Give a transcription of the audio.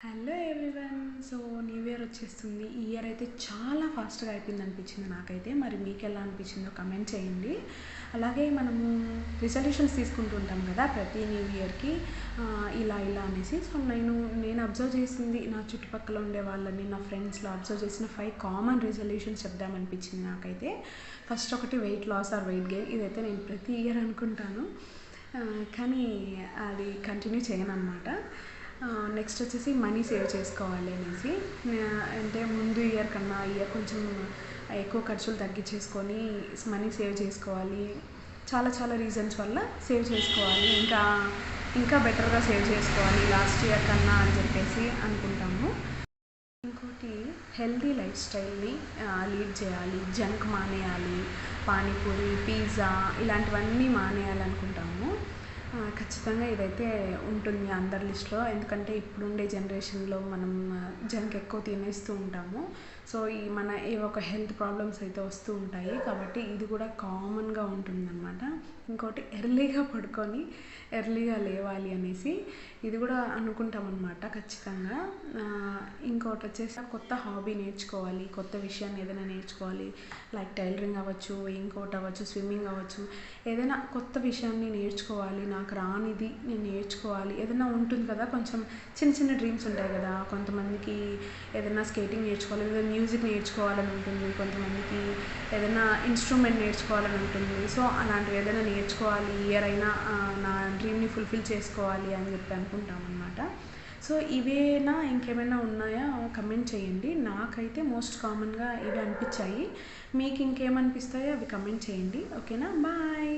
Hello everyone. So new year వచ్చేస్తుంది. ఈ year అయితే చాలా ఫాస్ట్గా అయిపోయింది అనిపించింది నాకైతే. మరి మీకు ఎలా అనిపించిందో కమెంట్ చేయండి. అలాగే మనము రిజల్యూషన్స్ తీసుకుంటూ ఉంటాం కదా ప్రతి న్యూ ఇయర్కి, ఇలా అనేసి. సో నేను అబ్జర్వ్ చేసింది, నా చుట్టుపక్కల ఉండే వాళ్ళని, నా ఫ్రెండ్స్లో అబ్జర్వ్ చేసిన 5 కామన్ రిజల్యూషన్స్ చెప్దామనిపించింది నాకైతే. ఫస్ట్ ఒకటి weight loss or weight gain. ఇదైతే నేను ప్రతి ఇయర్ అనుకుంటాను, కానీ అది కంటిన్యూ చేయను అనమాట. నెక్స్ట్ వచ్చేసి మనీ సేవ్ చేసుకోవాలి అనేసి. అంటే ముందు ఇయర్ కన్నా ఇయర్ కొంచెం ఎక్కువ ఖర్చులు తగ్గించేసుకొని మనీ సేవ్ చేసుకోవాలి. చాలా రీజన్స్ వల్ల సేవ్ చేసుకోవాలి, ఇంకా బెటర్గా సేవ్ చేసుకోవాలి లాస్ట్ ఇయర్ కన్నా అని చెప్పేసి అనుకుంటాము. ఇంకోటి, హెల్తీ లైఫ్ స్టైల్ని లీడ్ చేయాలి. జంక్ మానేయాలి, పానీపూరి, పిజ్జా ఇలాంటివన్నీ మానేయాలనుకుంటాము. ఖచ్చితంగా ఇదైతే ఉంటుంది అందరి లిస్ట్లో. ఎందుకంటే ఇప్పుడుండే జనరేషన్లో మనం జంక్ ఎక్కువ తినేస్తూ ఉంటాము. సో ఏవో ఒక హెల్త్ ప్రాబ్లమ్స్ అయితే వస్తూ ఉంటాయి. కాబట్టి ఇది కూడా కామన్గా ఉంటుందన్నమాట. ఇంకోటి, ఎర్లీగా పడుకొని ఎర్లీగా లేవాలి అనేసి ఇది కూడా అనుకుంటాం అన్నమాట ఖచ్చితంగా. ఇంకోటి వచ్చేసి కొత్త హాబీ నేర్చుకోవాలి, కొత్త విషయాన్ని ఏదైనా నేర్చుకోవాలి. లైక్ టైలరింగ్ అవ్వచ్చు, ఇంకోటి అవ్వచ్చు, స్విమ్మింగ్ అవ్వచ్చు. ఏదైనా కొత్త విషయాన్ని నేర్చుకోవాలి, నాకు రానిది నేను నేర్చుకోవాలి. ఏదైనా ఉంటుంది కదా, కొంచెం చిన్న డ్రీమ్స్ ఉంటాయి కదా. కొంతమందికి ఏదైనా స్కేటింగ్ నేర్చుకోవాలి, లేదా మ్యూజిక్ నేర్చుకోవాలని ఉంటుంది. కొంతమందికి ఏదైనా ఇన్స్ట్రుమెంట్ నేర్చుకోవాలని ఉంటుంది. సో అలాంటివి ఏదైనా నేర్చుకోవాలి, ఇయర్ అయినా నా డ్రీమ్ని ఫుల్ఫిల్ చేసుకోవాలి అని చెప్పి అనుకుంటాం అన్నమాట. సో ఇవేనా ఇంకేమైనా ఉన్నాయా కమెంట్ చేయండి. నాకైతే మోస్ట్ కామన్గా ఇవి అనిపించాయి. మీకు ఇంకేమనిపిస్తాయో అవి కమెంట్ చేయండి. ఓకేనా, బాయ్.